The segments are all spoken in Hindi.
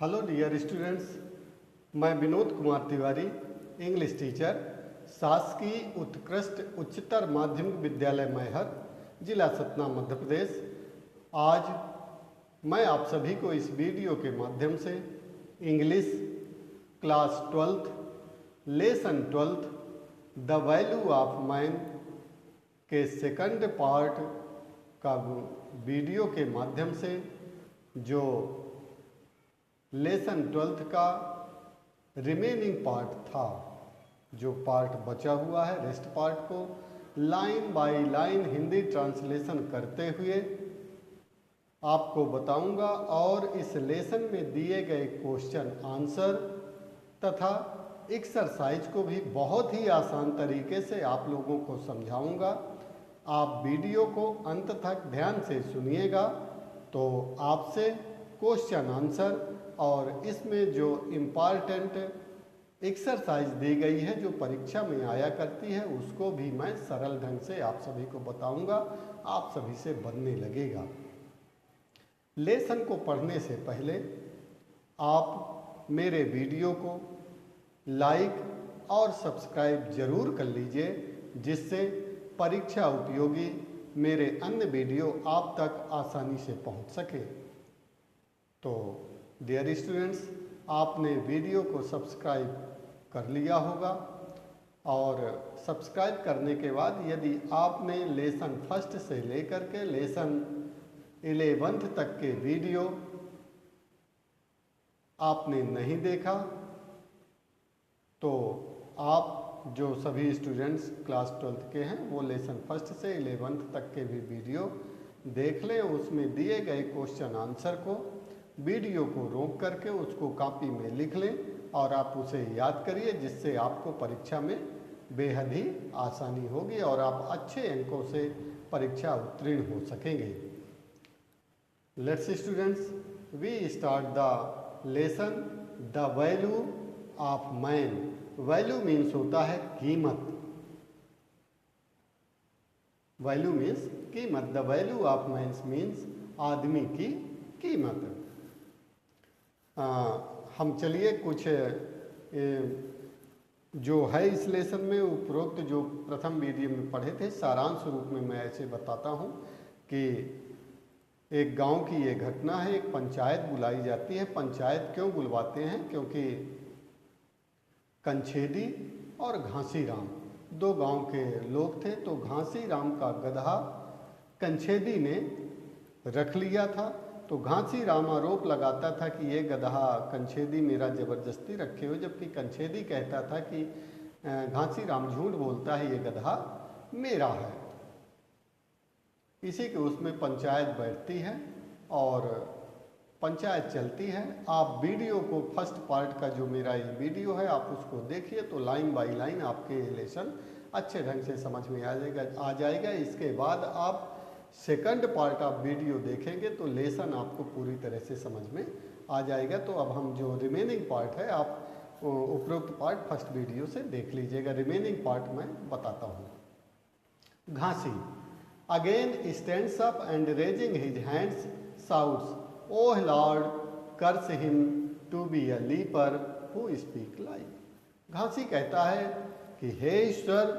हेलो डियर स्टूडेंट्स, मैं विनोद कुमार तिवारी, इंग्लिश टीचर, शासकीय उत्कृष्ट उच्चतर माध्यमिक विद्यालय मैहर, जिला सतना, मध्य प्रदेश। आज मैं आप सभी को इस वीडियो के माध्यम से English class 12th lesson 12th the value of man के सेकंड पार्ट का वीडियो के माध्यम से जो लेसन 12th का रिमेनिंग पार्ट था, जो पार्ट बचा हुआ है, रेस्ट पार्ट को line by line Hindi translation करते हुए आपको बताऊंगा और इस लेसन में दिए गए क्वेश्चन आंसर तथा एक्सरसाइज को भी बहुत ही आसान तरीके से आप लोगों को समझाऊंगा। आप वीडियो को अंत तक ध्यान से सुनिएगा तो आपसे क्वेश्चन आंसर और इसमें जो इम्पॉर्टेंट एक्सरसाइज दी गई है जो परीक्षा में आया करती है उसको भी मैं सरल ढंग से आप सभी को बताऊंगा, आप सभी से बनने लगेगा। लेसन को पढ़ने से पहले आप मेरे वीडियो को लाइक और सब्सक्राइब जरूर कर लीजिए, जिससे परीक्षा उपयोगी मेरे अन्य वीडियो आप तक आसानी से पहुंच सके। तो डियर स्टूडेंट्स, आपने वीडियो को सब्सक्राइब कर लिया होगा और सब्सक्राइब करने के बाद यदि आपने लेसन फर्स्ट से लेकर के लेसन 11th तक के वीडियो आपने नहीं देखा तो आप जो सभी स्टूडेंट्स क्लास 12th के हैं वो लेसन फर्स्ट से 11th तक के भी वीडियो देख लें। उसमें दिए गए क्वेश्चन आंसर को वीडियो को रोक करके उसको कॉपी में लिख लें और आप उसे याद करिए, जिससे आपको परीक्षा में बेहद ही आसानी होगी और आप अच्छे अंकों से परीक्षा उत्तीर्ण हो सकेंगे। Let's students, we start the lesson the value of man. Value means होता है कीमत। वैल्यू मीन्स कीमत। The value of man means आदमी की कीमत। हम चलिए कुछ जो है इस लेसन में उपरोक्त जो प्रथम वीडियो में पढ़े थे सारांश रूप में मैं ऐसे बताता हूँ कि एक गांव की ये घटना है। एक पंचायत बुलाई जाती है। पंचायत क्यों बुलवाते हैं? क्योंकि कंछेदी और घासीराम दो गांव के लोग थे। तो घासीराम का गधा कंछेदी ने रख लिया था। तो घासीराम आरोप लगाता था कि ये गधा कंछेदी मेरा ज़बरदस्ती रखे हुए, जबकि कंछेदी कहता था कि घासीराम झूठ बोलता है, ये गधा मेरा है। इसी के उसमें पंचायत बैठती है और पंचायत चलती है। आप वीडियो को फर्स्ट पार्ट का जो मेरा ये वीडियो है आप उसको देखिए तो लाइन बाय लाइन आपके लेसन अच्छे ढंग से समझ में आ जाएगा। इसके बाद आप सेकंड पार्ट आप वीडियो देखेंगे तो लेसन आपको पूरी तरह से समझ में आ जाएगा। तो अब हम जो रिमेनिंग पार्ट है आप उपरोक्त पार्ट फर्स्ट वीडियो से देख लीजिएगा। रिमेनिंग पार्ट मैं बताता हूँ। Ghasi again stands up and raising his hands shouts, "Oh Lord, curse him to be a leper who speak lie." घासी कहता है कि हे ईश्वर,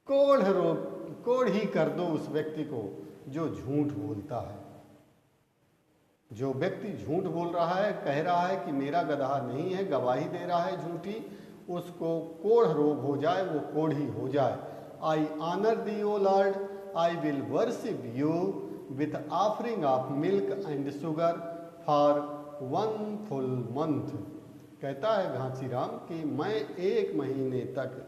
कोढ़ ही कर दो उस व्यक्ति को जो झूठ बोलता है। जो व्यक्ति झूठ बोल रहा है, कह रहा है कि मेरा गधा नहीं है, गवाही दे रहा है झूठी, उसको कोढ़ रोग हो जाए, वो कोढ़ी हो जाए। I honour the O lord, I will worship you with offering of milk and sugar for 1 full month। कहता है घासीराम कि मैं 1 महीने तक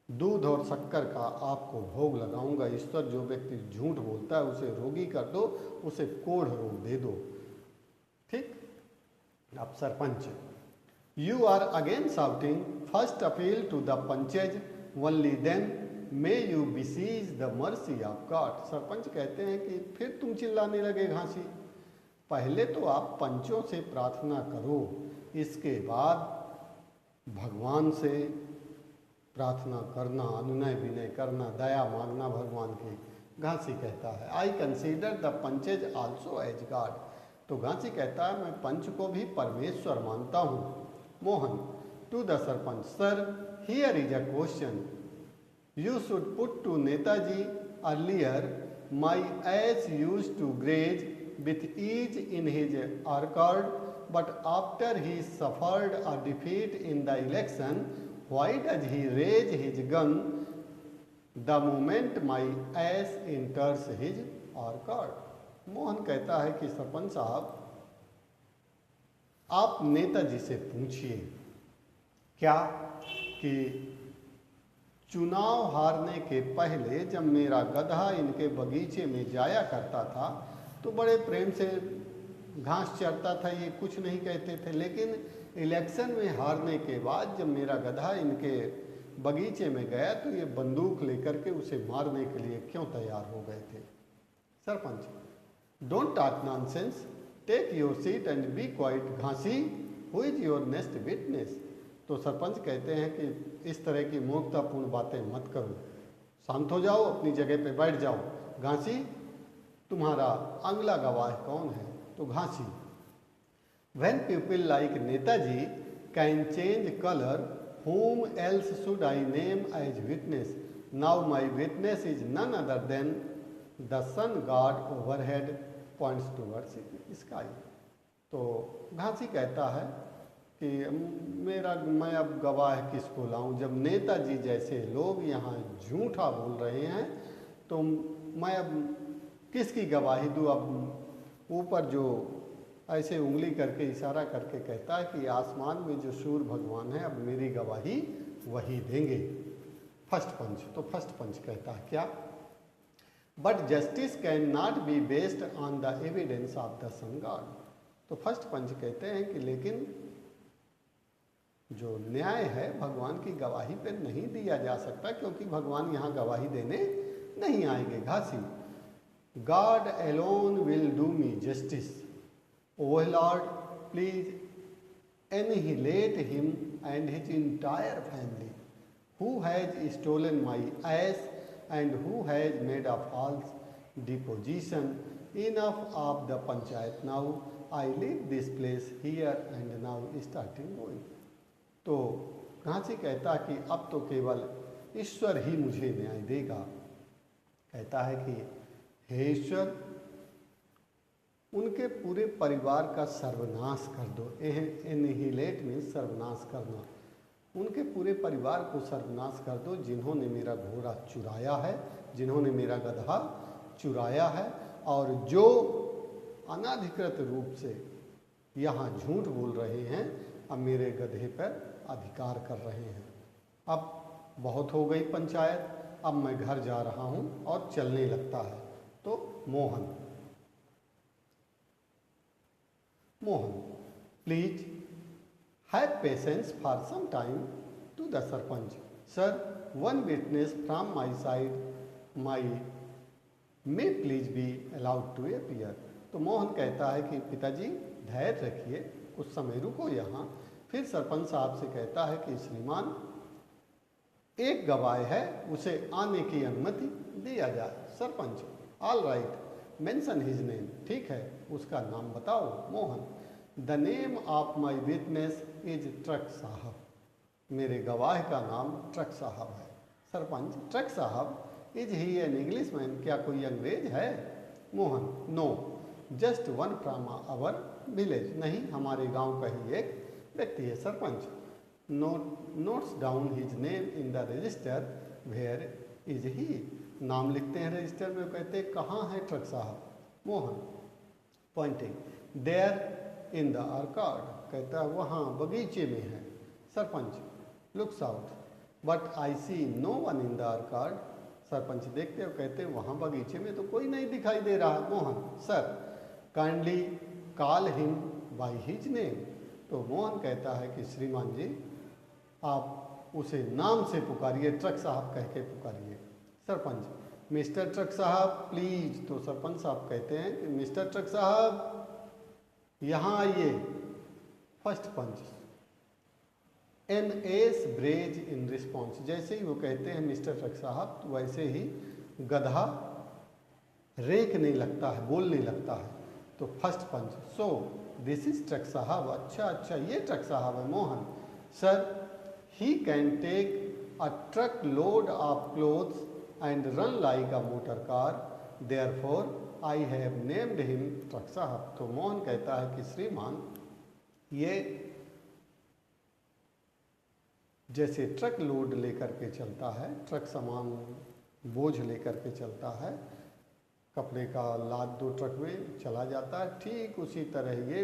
दूध और शक्कर का आपको भोग लगाऊंगा। ईश्वर, जो व्यक्ति झूठ बोलता है उसे रोगी कर दो, उसे कोढ़ रोग दे दो। ठीक। अब sarpanch, you are again shouting, first appeal to the panches, only then may you beseech the mercy of God. Sarpanch कहते हैं कि फिर तुम चिल्लाने लगे घासी, पहले तो आप पंचों से प्रार्थना करो, इसके बाद भगवान से प्रार्थना करना, अनुनय विनय करना, दया मांगना भगवान की। घासी कहता है I consider the panches also as God. तो घासी कहता है मैं पंच को भी परमेश्वर मानता हूँ। Mohan to the sarpanch, sir here is a question you should put to Netaji earlier, my ass used to graze with ease in his orchard, but after he suffered a defeat in the election, why does he raise his gun the moment my ass enters his orchard? Mohan कहता है कि सरपंच साहब आप नेताजी से पूछिए क्या कि चुनाव हारने के पहले जब मेरा गधा इनके बगीचे में जाया करता था तो बड़े प्रेम से घास चरता था, ये कुछ नहीं कहते थे, लेकिन इलेक्शन में हारने के बाद जब मेरा गधा इनके बगीचे में गया तो ये बंदूक लेकर के उसे मारने के लिए क्यों तैयार हो गए थे। Sarpanch, don't talk nonsense, take your seat and be quiet Ghasi, who is your next witness. तो सरपंच कहते हैं कि इस तरह की मूर्खतापूर्ण बातें मत करो, शांत हो जाओ, अपनी जगह पे बैठ जाओ। घासी, तुम्हारा अगला गवाह कौन है? तो Ghasi, when people like Netaji can change colour, whom else should I name as witness? Now my witness is none other than the sun god overhead points towards sky. तो घासी कहता है कि मैं अब गवाह किसको लाऊं, जब नेताजी जैसे लोग यहाँ झूठा बोल रहे हैं तो मैं अब किसकी गवाही दूँ। अब ऊपर जो ऐसे उंगली करके इशारा करके कहता है कि आसमान में जो सूर्य भगवान है अब मेरी गवाही वही देंगे। फर्स्ट पंच, तो फर्स्ट पंच कहता है क्या, but justice can not be based on the evidence of the son God. तो फर्स्ट पंच कहते हैं कि लेकिन जो न्याय है भगवान की गवाही पे नहीं दिया जा सकता क्योंकि भगवान यहाँ गवाही देने नहीं आएंगे। घासी, God alone will do me justice. O Lord, please annihilate him and his entire family, who has stolen my ass and who has made a false deposition. Enough of the panchayat now. I leave this place here and now starting going. तो घासी कहता कि अब तो केवल ईश्वर ही मुझे न्याय देगा। कहता है कि हे ईश्वर, उनके पूरे परिवार का सर्वनाश कर दो। एनिहिलेट में सर्वनाश करना, उनके पूरे परिवार को सर्वनाश कर दो जिन्होंने मेरा घोड़ा चुराया है, जिन्होंने मेरा गधा चुराया है और जो अनाधिकृत रूप से यहाँ झूठ बोल रहे हैं, अब मेरे गधे पर अधिकार कर रहे हैं। अब बहुत हो गई पंचायत, अब मैं घर जा रहा हूँ और चलने लगता है। तो Mohan, please have patience for some time. To the sarpanch, sir one witness from my side my may please be allowed to appear. तो मोहन कहता है कि पिताजी धैर्य रखिए, कुछ समय रुको यहाँ। फिर सरपंच साहब से कहता है कि श्रीमान एक गवाह है, उसे आने की अनुमति दिया जाए। Sarpanch, all right, mention his name. ठीक है, उसका नाम बताओ। Mohan, the name of my witness is truck sahib. मेरे गवाह का नाम ट्रक साहब है। Sarpanch, truck sahib, is he an English man? क्या कोई अंग्रेज है? Mohan, no, just one from our village. नहीं, हमारे गांव का ही एक व्यक्ति है। Sarpanch, notes down his name in the register, where is he? नाम लिखते हैं रजिस्टर में, कहते हैं कहाँ है Truck Sahab? Mohan, pointing, there in the orchard. कहता है वहाँ बगीचे में है। Sarpanch, looks out, but I see no one in the orchard. Sarpanch देखते हो, कहते हैं वहाँ बगीचे में तो कोई नहीं दिखाई दे रहा। Mohan, sir kindly call him by his name. तो मोहन कहता है कि श्रीमान जी आप उसे नाम से पुकारिए, ट्रक साहब कह के पुकारिए। सरपंच, मिस्टर ट्रक साहब प्लीज। तो सरपंच साहब कहते हैं कि मिस्टर ट्रक साहब यहाँ आइए। First panch, an ass brays in response. जैसे ही वो कहते हैं मिस्टर ट्रक साहब, तो वैसे ही गधा रेंकने लगता है, बोलने लगता है। तो first panch, so this is truck sahib, अच्छा अच्छा ये ट्रक साहब है Mohan. Sir he can take a truck load of clothes and run like a motor car, therefore I have named him truck sahib. तो मोहन कहता है कि श्रीमान ये जैसे ट्रक लोड लेकर के चलता है, ट्रक सामान बोझ लेकर के चलता है, कपड़े का लाद दो ट्रक में चला जाता है, ठीक उसी तरह ये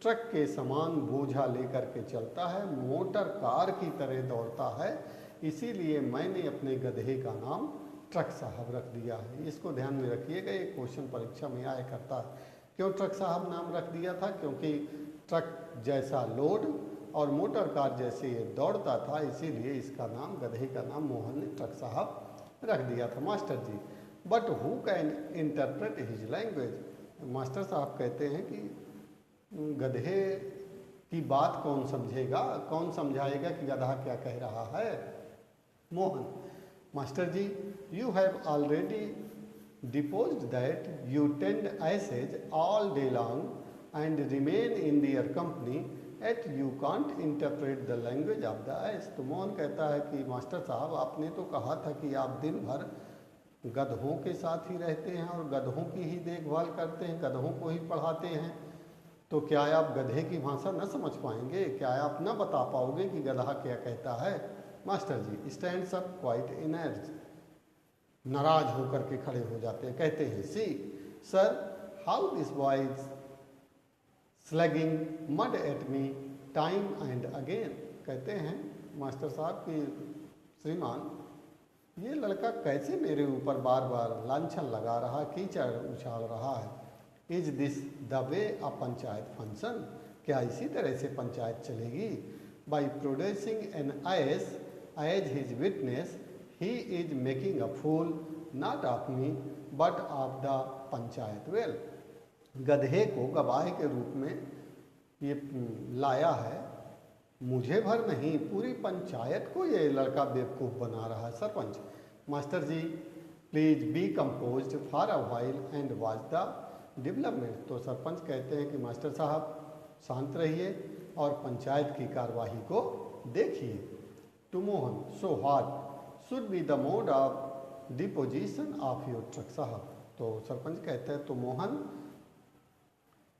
ट्रक के समान बोझा लेकर के चलता है, मोटर कार की तरह दौड़ता है, इसीलिए मैंने अपने गधे का नाम ट्रक साहब रख दिया है। इसको ध्यान में रखिएगा, ये क्वेश्चन परीक्षा में आया करता है। क्यों ट्रक साहब नाम रख दिया था? क्योंकि ट्रक जैसा लोड और मोटर कार जैसे ये दौड़ता था, इसीलिए इसका नाम, गधे का नाम मोहन ने ट्रक साहब रख दिया था। Master ji, but who can interpret his language? Master साहब कहते हैं कि गधे की बात कौन समझेगा, कौन समझाएगा कि गधा क्या कह रहा है? Mohan, master ji, you have already deposed that you tend asses all day long and remain in their company, yet you can't interpret the language of the ass। तो मोहन कहता है कि मास्टर साहब, आपने तो कहा था कि आप दिन भर गधों के साथ ही रहते हैं और गधों की ही देखभाल करते हैं, गधों को ही पढ़ाते हैं, तो क्या आप गधे की भाषा न समझ पाएंगे? क्या आप न बता पाओगे कि गधा क्या कहता है? Master ji stands up quite enraged, नाराज होकर के खड़े हो जाते हैं, कहते हैं, see sir how this boy slinging mud at me time and again. कहते हैं मास्टर साहब कि श्रीमान, ये लड़का कैसे मेरे ऊपर बार बार लांछन लगा रहा, कीचड़ उछाल रहा है। Is this the way a panchayat function? क्या इसी तरह से पंचायत चलेगी? By producing an ass as his witness he is making a fool not of me but of the panchayat well. गधे को गवाह के रूप में ये लाया है, मुझे भर नहीं पूरी पंचायत को ये लड़का बेवकूफ़ बना रहा है। Sarpanch, master ji please be composed for a while and watch the development. तो सरपंच कहते हैं कि मास्टर साहब शांत रहिए और पंचायत की कार्यवाही को देखिए। To Mohan, so what should be the mode of deposition of your truck sahib. तो सरपंच कहते हैं, तो मोहन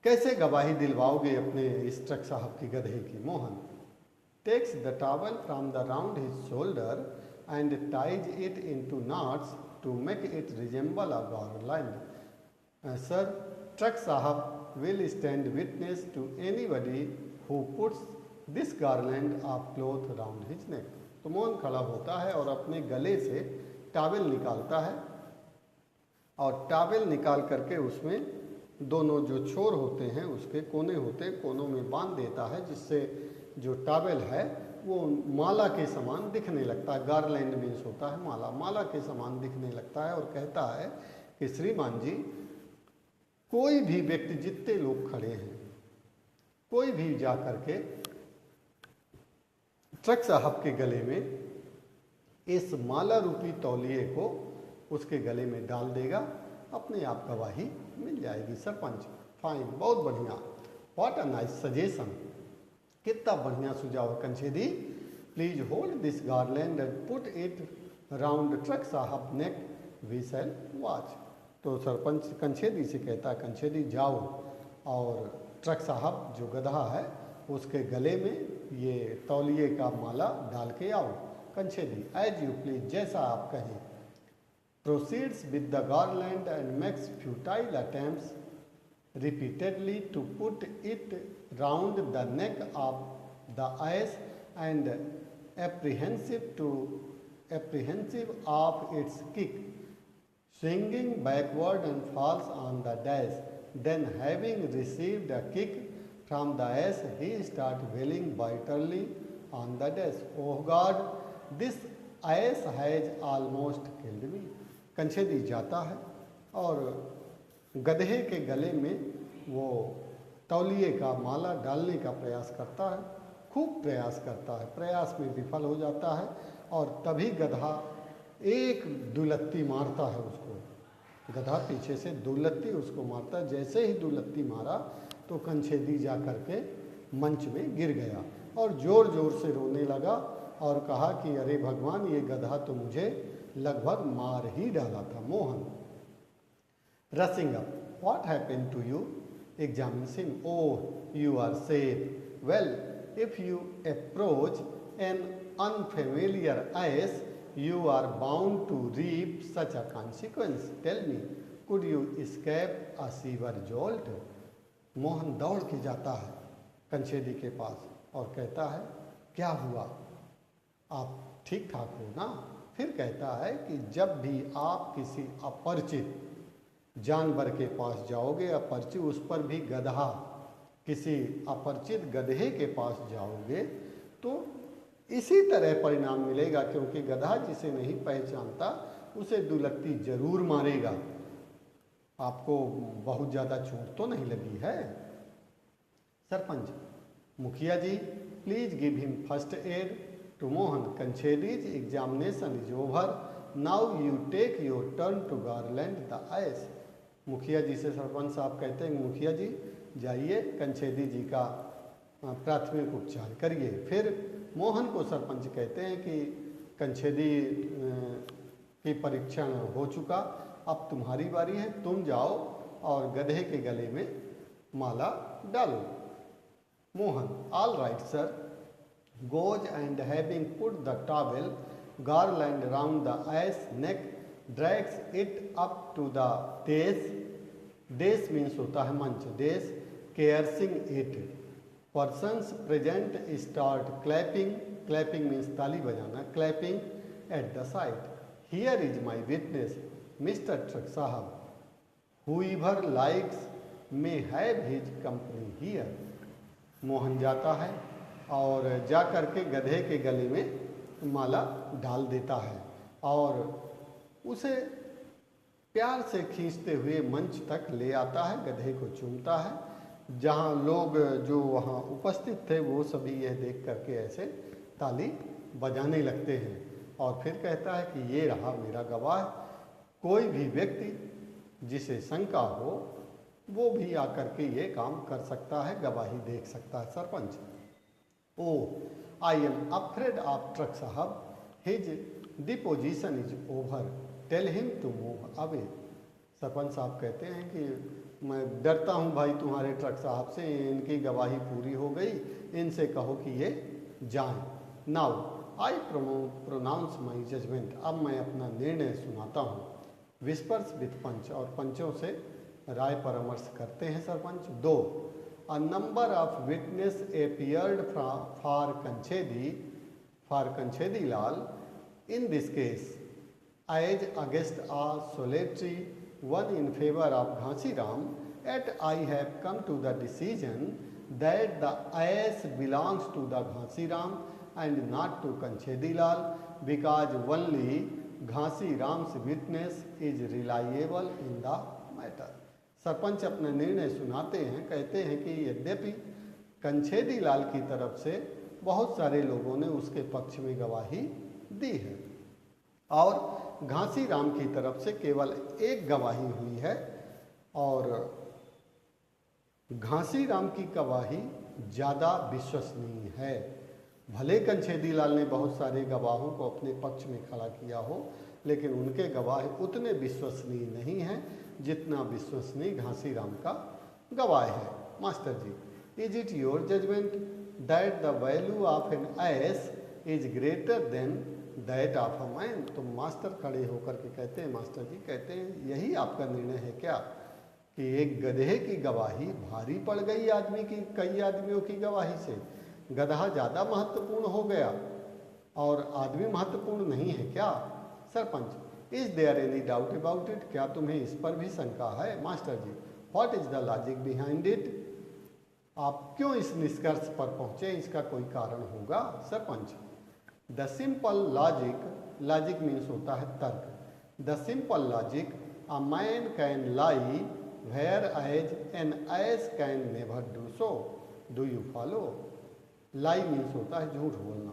कैसे गवाही दिलवाओगे अपने इस ट्रक साहब की, गधे की? Mohan takes the towel from the round his shoulder and ties it into knots to make it resemble a garland. Sir Truck Sahab will stand witness to anybody who puts this garland of cloth round his neck. तो मोहन खड़ा होता है और अपने गले से टॉवल निकालता है और टॉवल निकाल करके उसमें दोनों जो छोर होते हैं उसके कोने होते हैं, कोनों में बांध देता है, जिससे जो टॉवल है वो माला के समान दिखने लगता है। गारलैंड मीन्स होता है माला, माला के समान दिखने लगता है और कहता है कि श्रीमान जी, कोई भी व्यक्ति, जितने लोग खड़े हैं, कोई भी जा करके ट्रक साहब के गले में इस माला रूपी तौलिए को उसके गले में डाल देगा, अपने आप गवाही मिल जाएगी। सरपंच, फाइन, बहुत बढ़िया, व्हाट अ नाइस सजेशन, कितना बढ़िया सुझाव है Kanchhedi. Please hold this garland and put it round Truck Sahab neck, we shall watch. तो सरपंच कंछेदी से कहता है, कंछेदी जाओ और ट्रक साहब जो गधा है उसके गले में ये तौलिए का माला डाल के आओ। कंछेदी, एज यू प्लीज, जैसा आप कहें। Proceeds with the garland and makes futile attempts repeatedly to put it round the neck of the ass and apprehensive of its kick, swinging backward and falls on the dash. Then having received a kick from the ass, he starts wailing bitterly on the dash. Oh God, this ass has almost killed me। कंछेदी जाता है और गधे के गले में वो तौलिए का माला डालने का प्रयास करता है, खूब प्रयास करता है, प्रयास में विफल हो जाता है और तभी गधा एक दुलत्ती मारता है उसको गधा पीछे से दो लत्ती उसको मारता, जैसे ही दो लत्ती मारा तो कंछेदी जा करके मंच में गिर गया और ज़ोर ज़ोर से रोने लगा और कहा कि अरे भगवान, ये गधा तो मुझे लगभग मार ही डाला था। Mohan rushing up, what happened to you? Examines him. Oh, you are safe. Well, if you approach an unfamiliar ice, you are bound to reap such a consequence. Tell me, could you escape a severe jolt? Mohan दौड़ के जाता है कंछेदी के पास और कहता है, क्या हुआ, आप ठीक ठाक हो ना? फिर कहता है कि जब भी आप किसी अपरिचित जानवर के पास जाओगे, अपरिचित, उस पर भी गधा, किसी अपरिचित गधे के पास जाओगे तो इसी तरह परिणाम मिलेगा, क्योंकि गधा जिसे नहीं पहचानता उसे दुलत्ती जरूर मारेगा। आपको बहुत ज़्यादा चोट तो नहीं लगी है? Sarpanch, Mukhiya ji, please give him first aid to Mohan. Kanchhedi's examination is over, now you take your turn to garland the ass. Mukhiya ji से सरपंच साहब कहते हैं, मुखिया जी जाइए कंछेदी जी का प्राथमिक उपचार करिए। फिर मोहन को सरपंच कहते हैं कि कंछेदी की परीक्षण हो चुका, अब तुम्हारी बारी है, तुम जाओ और गधे के गले में माला डालो। Mohan, all right sir, goes and having put the towel garland round the ass neck, drags it up to the dais. Dais means होता है मंच, dais, caressing it. Persons present start clapping. Clapping means ताली बजाना, clapping at the sight. Here is my witness, Mr. Truck Sahab. Whoever likes may have his company here. Mohan जाता है और जा करके गधे के गले में माला डाल देता है और उसे प्यार से खींचते हुए मंच तक ले आता है, गधे को चूमता है। जहाँ लोग जो वहाँ उपस्थित थे वो सभी यह देख करके ऐसे ताली बजाने लगते हैं और फिर कहता है कि ये रहा मेरा गवाह, कोई भी व्यक्ति जिसे शंका हो वो भी आकर के ये काम कर सकता है, गवाही देख सकता है। सरपंच, ओ I am afraid of Truck Sahab, his deposition is over, tell him to move away. Sarpanch साहब कहते हैं कि मैं डरता हूँ भाई तुम्हारे ट्रक साहब से, इनकी गवाही पूरी हो गई, इनसे कहो कि ये जाएं। Now I pronounce my judgment, अब मैं अपना निर्णय सुनाता हूँ। विस्पर्स विथ पंच, और पंचों से राय परामर्श करते हैं sarpanch. 2. A number of witnesses appeared for Kanchedi Lal in this case, as against a solitary one in favor of Ghansi Ram, yet I have come to the decision that the ass belongs to the Ghansi Ram and not to Kanchedi Lal, because only Ghansi Ram's witness is reliable in the matter. Sarpanch अपना निर्णय सुनाते हैं, कहते हैं कि यद्यपि कंछेदी लाल की तरफ से बहुत सारे लोगों ने उसके पक्ष में गवाही दी है और घासी राम की तरफ से केवल एक गवाही हुई है और घासी राम की गवाही ज़्यादा विश्वसनीय है। भले कंछेदी लाल ने बहुत सारे गवाहों को अपने पक्ष में खड़ा किया हो, लेकिन उनके गवाह उतने विश्वसनीय नहीं हैं जितना विश्वसनीय घासी राम का गवाह है। Master ji, is it your judgment that the value of an ass is greater than that of a man? तो मास्टर खड़े होकर के कहते हैं, मास्टर जी कहते हैं, यही आपका निर्णय है क्या कि एक गधे की गवाही भारी पड़ गई आदमी की, कई आदमियों की गवाही से? गधा ज़्यादा महत्वपूर्ण हो गया और आदमी महत्वपूर्ण नहीं है क्या? Sarpanch, is there any doubt about it? क्या तुम्हें इस पर भी शंका है? Master ji, what is the logic behind it? आप क्यों इस निष्कर्ष पर पहुंचे, इसका कोई कारण होगा? Sarpanch, the simple logic, logic means होता है तर्क, the simple logic, a man can lie whereas an ass can never do so, do you follow? Lie means होता है झूठ बोलना।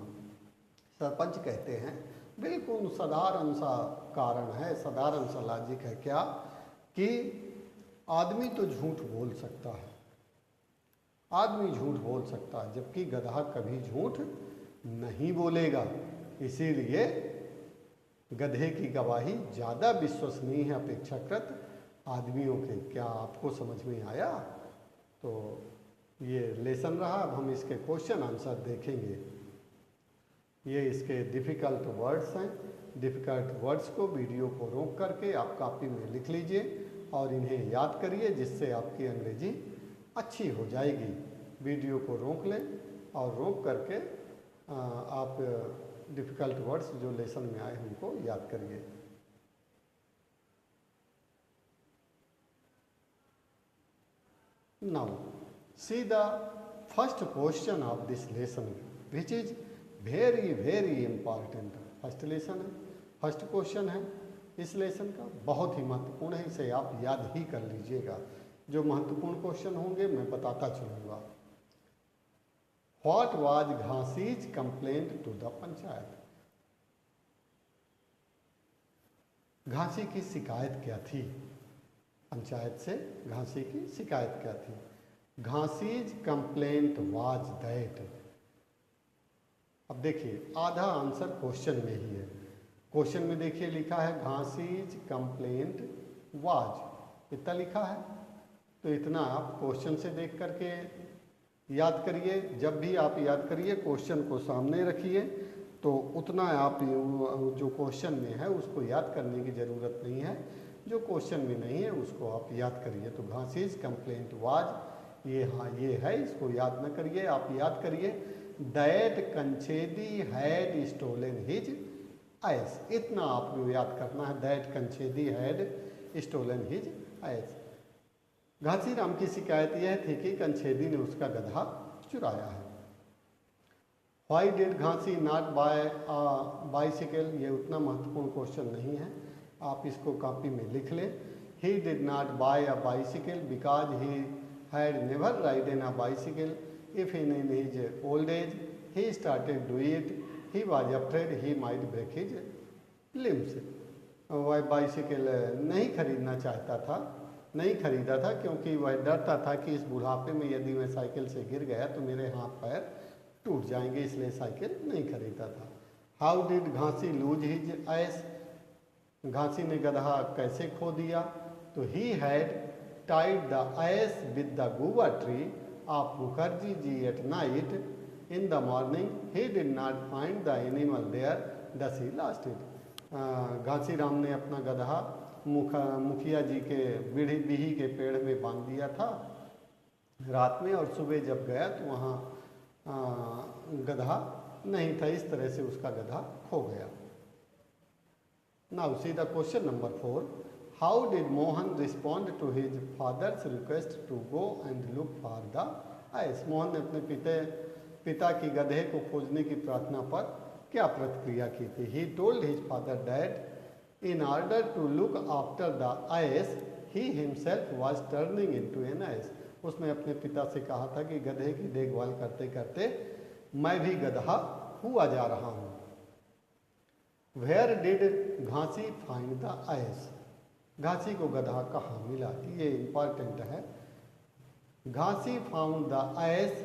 सरपंच कहते हैं बिल्कुल साधारण सा कारण है, साधारण सा लॉजिक है क्या कि आदमी तो झूठ बोल सकता है, आदमी झूठ बोल सकता है, जबकि गधा कभी झूठ नहीं बोलेगा। इसीलिए गधे की गवाही ज़्यादा विश्वसनीय है अपेक्षाकृत आदमियों के। क्या आपको समझ में आया? तो ये लेसन रहा। अब हम इसके क्वेश्चन आंसर देखेंगे। ये इसके डिफ़िकल्ट वर्ड्स हैं। डिफ़िकल्ट वर्ड्स को वीडियो को रोक करके आप कॉपी में लिख लीजिए और इन्हें याद करिए, जिससे आपकी अंग्रेजी अच्छी हो जाएगी। वीडियो को रोक लें और रोक करके आप डिफ़िकल्ट वर्ड्स जो लेसन में आए उनको याद करिए। Now, see the first question of this lesson, which is very very important. First lesson है, फर्स्ट क्वेश्चन है इस लेसन का, बहुत ही महत्वपूर्ण है। इसे आप याद ही कर लीजिएगा। जो महत्वपूर्ण क्वेश्चन होंगे मैं बताता चलूँगा। What was Ghasi's complaint to the panchayat? Ghasi की शिकायत क्या थी? पंचायत से घासी की शिकायत क्या थी? घासीज कंप्लेंट वाज दैट। अब देखिए, आधा आंसर क्वेश्चन में ही है। क्वेश्चन में देखिए लिखा है घासीज कंप्लेंट वाज, इतना लिखा है। तो इतना आप क्वेश्चन से देख करके याद करिए। जब भी आप याद करिए, क्वेश्चन को सामने रखिए, तो उतना आप जो क्वेश्चन में है उसको याद करने की ज़रूरत नहीं है। जो क्वेश्चन में नहीं है उसको आप याद करिए। तो घासीज कंप्लेंट वाज, ये हाँ ये है, इसको याद न करिए, आप याद करिए that Kanchhedi had stolen his ass. इतना आपको याद करना है, that Kanchhedi had stolen his ass. Ghasiram की शिकायत यह थी कि कंछेदी ने उसका गधा चुराया है। Why did Ghasi not buy bicycle, ये उतना महत्वपूर्ण क्वेश्चन नहीं है, आप इसको कॉपी में लिख लें। He did not buy a bicycle because he had never ridden a bicycle. If in his old age he started do it, he was afraid he might break his limbs. वह बाइसिकल नहीं खरीदना चाहता था, नहीं खरीदा था, क्योंकि वह डरता था कि इस बुढ़ापे में यदि मैं साइकिल से गिर गया तो मेरे हाथ पैर टूट जाएंगे, इसलिए साइकिल नहीं खरीदा था। How did Ghasi lose his ass, Ghasi ने गधा कैसे खो दिया? तो he had tied the ass with the guava tree of Mukherjee ji at night. In the morning he did not find the animal there, thus he lost it. Ghasiram ने अपना गधा मुखिया जी के बिही के पेड़ में बांध दिया था रात में, और सुबह जब गया तो वहाँ गधा नहीं था। इस तरह से उसका गधा खो गया। Now see the question number 4। How did Mohan respond to his father's request to go and look for the ice? Mohan ने अपने पिता की गधे को खोजने की प्रार्थना पर क्या प्रतिक्रिया की थी? He told his father that in order to look after the ice he himself was turning into an ice. उसने अपने पिता से कहा था कि गधे की देखभाल करते करते मैं भी गधा हुआ जा रहा हूँ। Where did Ghasi find the ass? Ghasi को गधा कहाँ मिला? ये इंपॉर्टेंट है। Ghasi found the ass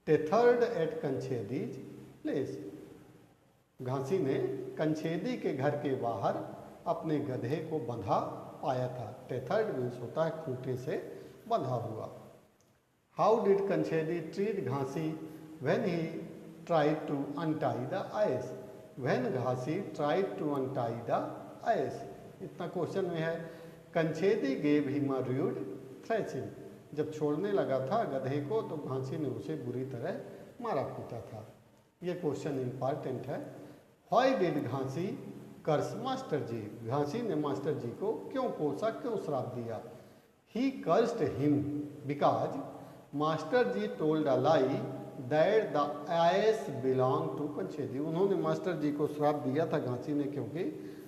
tethered at Kanchhedi's place. Ghasi ने कंछेदी के घर के बाहर अपने गधे को बंधा पाया था। टेथर्ड मीन्स होता है खूंटे से बंधा हुआ। How did Kanchhedi treat Ghasi when he tried to untie the ass? When Ghasi tried to untie the ass, इतना क्वेश्चन में है। Kanchhedi gave him a rude threshing. जब छोड़ने लगा था गधे को तो घासी ने उसे बुरी तरह मारा पीटा था। ये क्वेश्चन इंपॉर्टेंट है। Why did Ghasi curse master ji? Ghasi ने मास्टर जी को क्यों कोसा, क्यों श्राप दिया? He cursed him because master ji told a lie that the ass belong to Kanchhedi. उन्होंने मास्टर जी को श्राप दिया था घासी ने, क्योंकि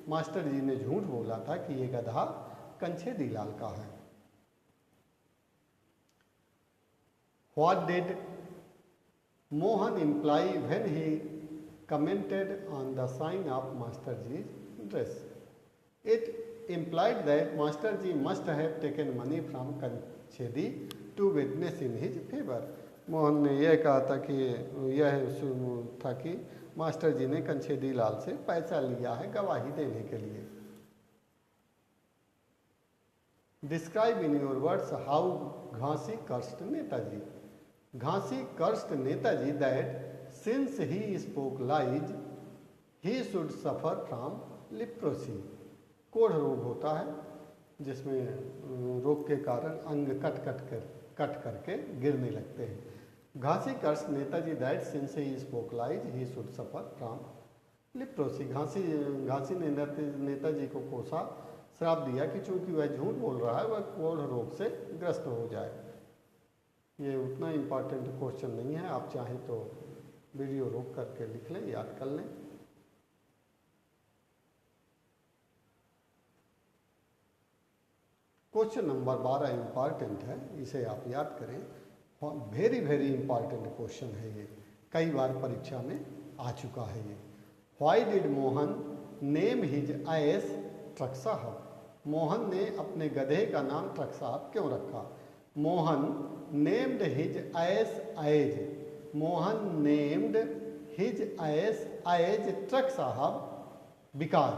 मास्टर जी ने झूठ बोला था कि ये गधा कंछेदी लाल का है। What did Mohan imply when he commented on the sign of master ji's dress? It implied that Master Ji must have taken money from Kanchedi to witness in his favor. Mohan ने यह कहा था कि यह था कि मास्टर जी ने कंछेदी लाल से पैसा लिया है गवाही देने के लिए. Describe in your words how Ghansi cursed Netaji. Ghansi cursed Netaji that since he spoke lies, he should suffer from leprosy. कोढ़ रोग होता है जिसमें रोग के कारण अंग कट करके गिरने लगते हैं. घासी cursed Netaji that since he spoke lies, he should suffer from leprosy. घासी ने नेताजी को कोसा, श्राप दिया कि चूंकि वह झूठ बोल रहा है वह कोढ़ रोग से ग्रस्त हो जाए. ये उतना इम्पॉर्टेंट क्वेश्चन नहीं है, आप चाहें तो वीडियो रोक करके लिख लें, याद कर लें. क्वेश्चन नंबर 12 इम्पॉर्टेंट है, इसे आप याद करें. वेरी वेरी इम्पॉर्टेंट क्वेश्चन है ये, कई बार परीक्षा में आ चुका है ये. Why did Mohan name his ass truck Sahab. Mohan ने अपने गधे का नाम ट्रक साहब क्यों रखा. Mohan named his ass as. Mohan named his ass as Truck Sahab because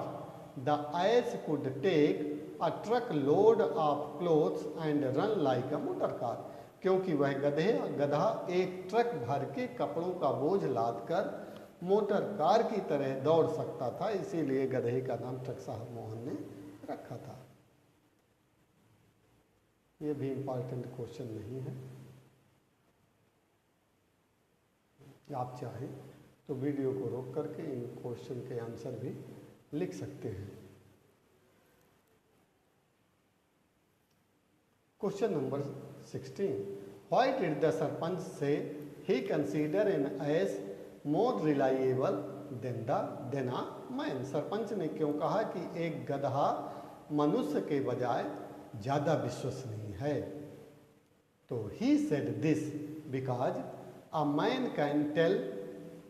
the ass could take a truck load of clothes and run like a motor car. क्योंकि वह गधा एक ट्रक भर के कपड़ों का बोझ लादकर मोटर कार की तरह दौड़ सकता था, इसीलिए गधे का नाम ट्रक साहब मोहन ने रखा था. ये भी इम्पॉर्टेंट क्वेश्चन नहीं है, आप चाहें तो वीडियो को रोक करके इन क्वेश्चन के आंसर भी लिख सकते हैं. Question number 16. Why did the sarpanch say he consider an ass more reliable than a man? Sarpanch ने क्यों कहा कि एक गधा मनुष्य के बजाय ज़्यादा विश्वसनीय है. तो he said this because a man can tell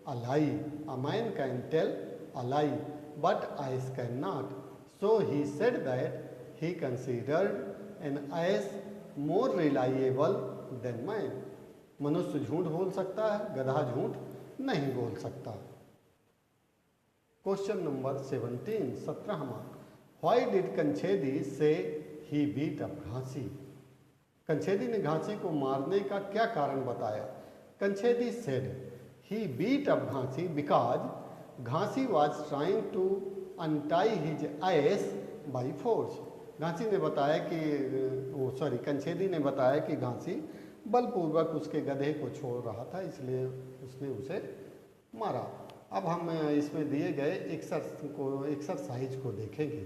a lie. A man can tell a lie, but ass cannot. So he said that he considered an ass more reliable than man. मनुष्य झूठ बोल सकता है, गधा झूठ नहीं बोल सकता. Question number 17 17वां. व्हाई डिड कंछेदी से ही बीट अप घासी. कंछेदी ने घासी को मारने का क्या कारण बताया. Kanchhedi said he beat up Ghasi because Ghasi was trying to untie his ass by force. Ghasi ने बताया कि कंछेदी ने बताया कि घासी बलपूर्वक उसके गधे को छोड़ रहा था, इसलिए उसने उसे मारा. अब हम इसमें दिए गए एक्सरसाइज को देखेंगे.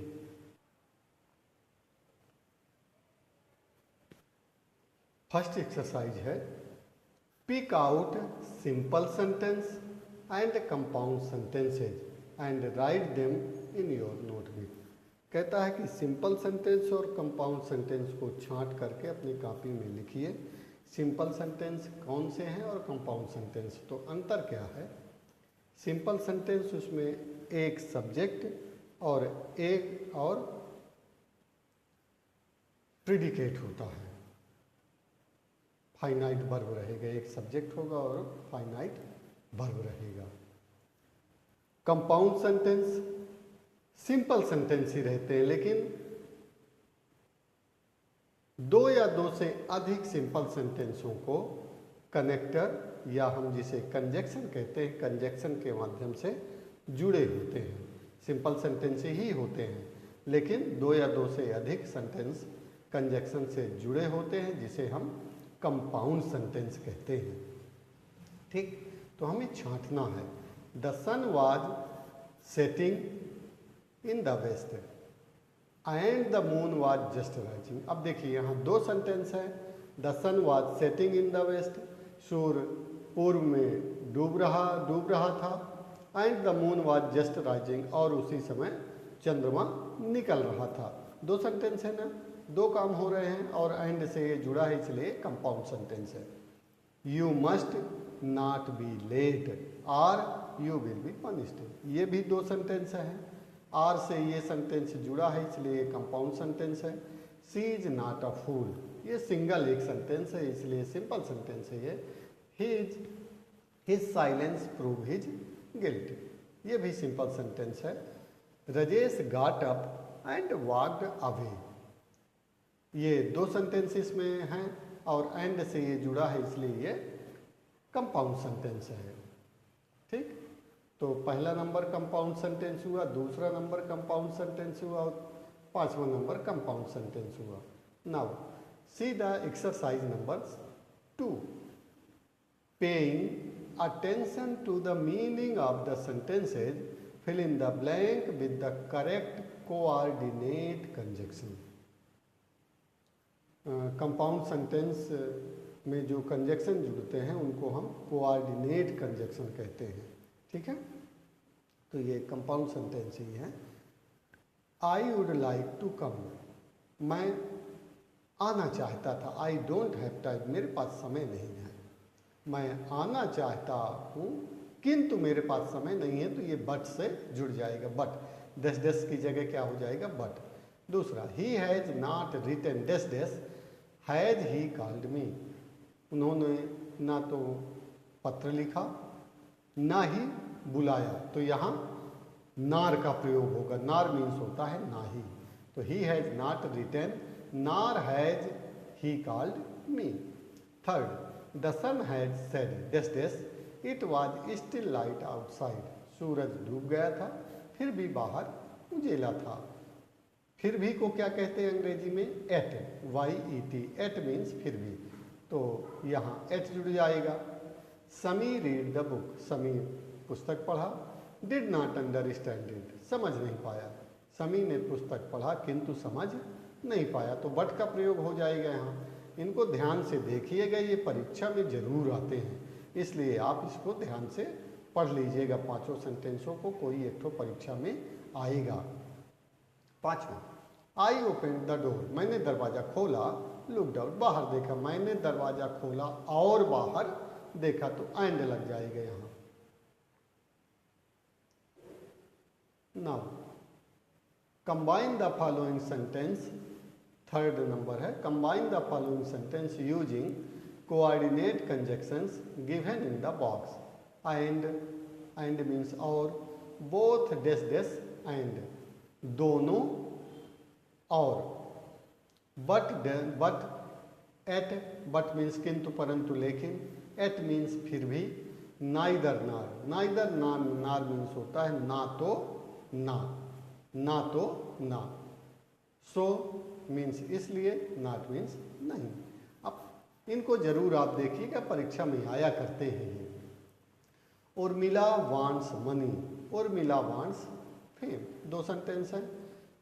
फर्स्ट एक्सरसाइज है pick out simple sentence and compound sentences and write them in your notebook. कहता है कि सिंपल सेंटेंस और कंपाउंड सेंटेंस को छांट करके अपनी कॉपी में लिखिए. सिंपल सेंटेंस कौन से हैं और कंपाउंड सेंटेंस, तो अंतर क्या है. सिंपल सेंटेंस उसमें एक सब्जेक्ट और एक और प्रीडिकेट होता है. फाइनाइट वर्ब रहेगा, एक सब्जेक्ट होगा और फाइनाइट वर्ब रहेगा. कंपाउंड सेंटेंस सिंपल सेंटेंस ही रहते हैं, लेकिन दो या दो से अधिक सिंपल सेंटेंसों को कनेक्टर या हम जिसे कंजक्शन कहते हैं, कंजक्शन के माध्यम से जुड़े होते हैं. सिंपल सेंटेंस ही होते हैं, लेकिन दो या दो से अधिक सेंटेंस कंजक्शन से जुड़े होते हैं, जिसे हम कंपाउंड सेंटेंस कहते हैं. ठीक, तो हमें छांटना है. The sun was setting in the west and the moon was just rising. अब देखिए यहाँ दो सेंटेंस है. The sun was setting in the west, सूर्य पूर्व में डूब रहा था. And the moon was just rising, और उसी समय चंद्रमा निकल रहा था. दो सेंटेंस है ना, दो काम हो रहे हैं और एंड से ये जुड़ा है, इसलिए कंपाउंड सेंटेंस है. You must not be late or you will be punished, ये भी दो सेंटेंस हैं. आर से ये सेंटेंस जुड़ा है इसलिए ये कंपाउंड सेंटेंस है। शी इज नॉट अ फूल, ये सिंगल एक सेंटेंस है इसलिए सिंपल सेंटेंस है ये। His silence prove his guilt, ये भी सिंपल सेंटेंस है। Rajesh got up and walked away, ये दो सेंटेंस इसमें हैं और एंड से ये जुड़ा है इसलिए ये कंपाउंड सेंटेंस है। ठीक, तो पहला नंबर कंपाउंड सेंटेंस हुआ, दूसरा नंबर कंपाउंड सेंटेंस हुआ और पांचवा नंबर कंपाउंड सेंटेंस हुआ। Now see the exercise number 2, paying attention to the meaning of the sentences, fill in the blank with the correct coordinate conjunction. Compound sentence में जो कंजक्शन जुड़ते हैं उनको हम कोऑर्डिनेट कंजक्शन कहते हैं। ठीक है, तो ये कंपाउंड सेंटेंस ही है। I would like to come, मैं आना चाहता था। आई डोंट हैव टाइम, मेरे पास समय नहीं है। मैं आना चाहता हूँ किंतु मेरे पास समय नहीं है, तो ये बट से जुड़ जाएगा। बट डैश डैश की जगह क्या हो जाएगा, बट। दूसरा, he has not written dash dash has he called me, उन्होंने ना तो पत्र लिखा ना ही बुलाया, तो यहाँ नार का प्रयोग होगा। नार मीन्स होता है ना ही, तो he has not written nor has he called me. Third, the sun has set dash dash it was still light outside, सूरज डूब गया था फिर भी बाहर उजेला था। फिर भी को क्या कहते हैं अंग्रेजी में, एट, YET, एट मीन्स फिर भी, तो यहाँ एट जुड़ जाएगा। समी रीड द बुक, समी पुस्तक पढ़ा। डिड नॉट अंडरस्टैंड इट, समझ नहीं पाया। समी ने पुस्तक पढ़ा किंतु समझ नहीं पाया, तो बट का प्रयोग हो जाएगा यहाँ। इनको ध्यान से देखिएगा, ये परीक्षा में जरूर आते हैं, इसलिए आप इसको ध्यान से पढ़ लीजिएगा। पांचों सेंटेंसों को कोई एक तो परीक्षा में आएगा। पांचवा, आई ओपन द डोर, मैंने दरवाजा खोला। लुकड आउट, बाहर देखा। मैंने दरवाजा खोला और बाहर देखा, तो एंड लग जाएगा यहाँ। Now combine the following sentence, third number है। Combine the following sentence using coordinate conjunctions given in the box. And means और, बोथ डैश डैश एंड, दोनों और, बट एट, बट मीन्स किंतु परंतु लेकिन, एट मीन्स फिर भी, नाइदर नार, नाइदर नार मीन्स होता है ना तो ना, ना तो ना। सो मीन्स इसलिए, नॉट मीन्स नहीं। अब इनको जरूर आप देखिएगा, परीक्षा में आया करते हैं ये। Urmila wants money, Urmila wants fame, दो सेंटेंस है।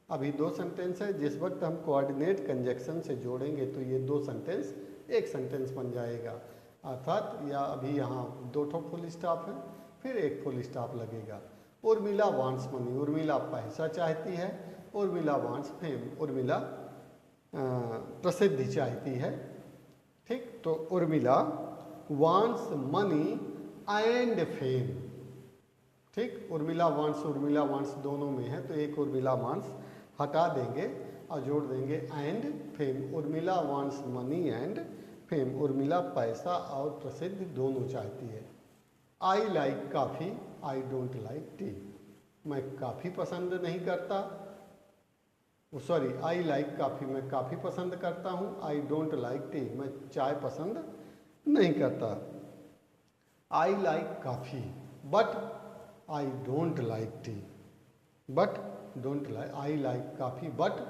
अभी दो सेंटेंस है, जिस वक्त हम कोऑर्डिनेट कंजक्शन से जोड़ेंगे तो ये दो सेंटेंस एक सेंटेंस बन जाएगा। अर्थात या अभी यहाँ दो ठो फुल स्टॉप है, फिर एक फुल स्टॉप लगेगा। उर्मिला वांट्स मनी, उर्मिला पैसा चाहती है। उर्मिला वांट्स फेम, उर्मिला प्रसिद्धि चाहती है। ठीक, तो Urmila wants money and fame. ठीक, उर्मिला वांट्स दोनों में है, तो एक उर्मिला वांट्स हटा देंगे और जोड़ देंगे and fame. Urmila wants money and fame, Urmila पैसा और प्रसिद्धि दोनों चाहती है। I like coffee, I don't like T, मैं कॉफ़ी पसंद नहीं करता। सॉरी, आई लाइक कॉफ़ी, मैं कॉफ़ी पसंद करता हूँ। आई डोंट लाइक टी, मैं चाय पसंद नहीं करता। I like coffee but I don't like tea, but don't like, I like coffee but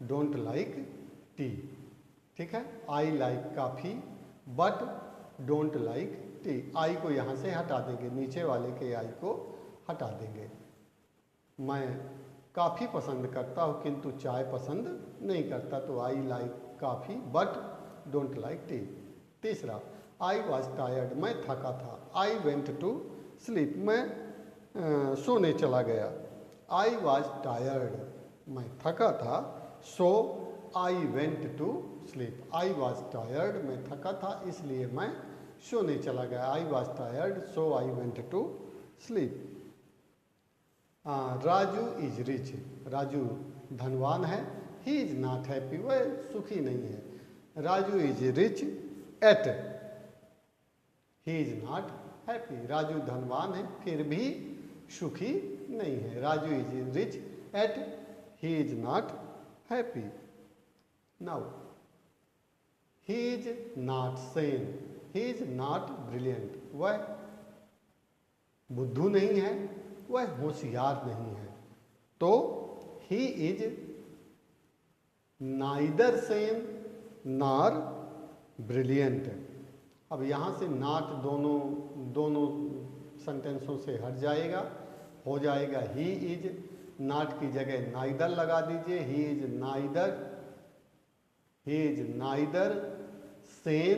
don't like tea. ठीक है, I like coffee but don't like tea. I को यहाँ से हटा देंगे, नीचे वाले के आई को हटा देंगे। मैं कॉफ़ी पसंद करता हूँ किंतु चाय पसंद नहीं करता, तो आई like coffee but don't like T. तीसरा, आई वॉज टायर्ड, मैं थका था। आई वेंट टू स्लीप, मैं सोने चला गया। आई वॉज टायर्ड, मैं थका था, so I went to sleep. I was tired, मैं थका था इसलिए मैं सोने चला गया। I was tired, so I went to sleep. Raju is rich, Raju धनवान है। ही इज नॉट हैप्पी, वह सुखी नहीं है। Raju is rich yet, he is not happy, Raju धनवान है फिर भी सुखी नहीं है। Raju is rich yet, he is not happy. Now he is not sane, he is not brilliant, वह बुद्धू नहीं है, वह होशियार नहीं है। तो he is neither sane nor brilliant. अब यहाँ से नॉट दोनों सेंटेंसों से हट जाएगा, हो जाएगा ही इज, नॉट की जगह नाइदर लगा दीजिए। ही इज नाइदर सेन,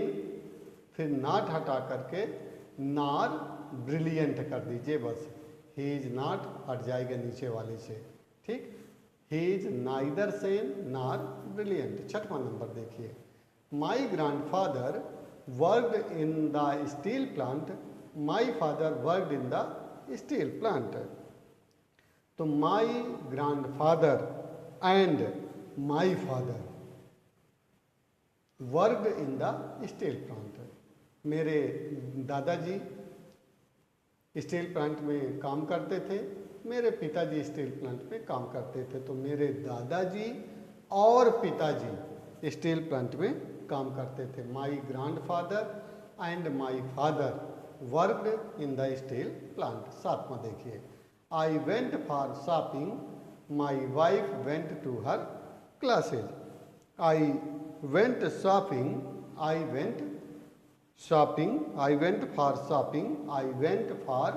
फिर नॉट हटा करके नॉर ब्रिलियंट कर दीजिए बस। ही इज नॉट हट जाएगा नीचे वाले से, ठीक। He is neither sane nor brilliant. छठवां नंबर देखिए, my grandfather worked in the steel plant, my father worked in the steel plant. तो my grandfather and my father worked in the steel plant. मेरे दादाजी स्टील प्लांट में काम करते थे, मेरे पिताजी स्टील प्लांट में काम करते थे। तो मेरे दादाजी और पिताजी स्टील प्लांट में काम करते थे। My grandfather and my father worked in the steel plant. सातवां देखिए, I went for shopping, my wife went to her classes. I went shopping, I went shopping, I went for shopping, I went for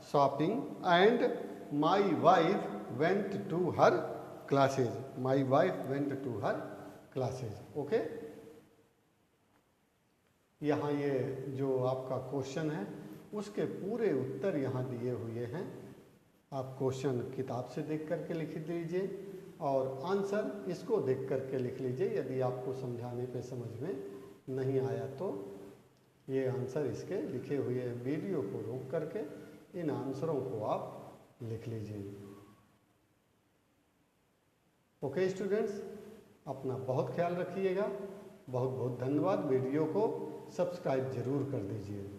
shopping and my wife went to her classes, my wife went to her classes। Okay, यहाँ ये जो आपका क्वेश्चन है उसके पूरे उत्तर यहाँ दिए हुए हैं। आप क्वेश्चन किताब से देख करके लिख लीजिए और आंसर इसको देख करके लिख लीजिए। यदि आपको समझाने पे समझ में नहीं आया तो ये आंसर इसके लिखे हुए हैं। वीडियो को रोक करके इन आंसरों को आप लिख लीजिए। ओके स्टूडेंट्स, अपना बहुत ख्याल रखिएगा। बहुत बहुत धन्यवाद। वीडियो को सब्सक्राइब जरूर कर दीजिए।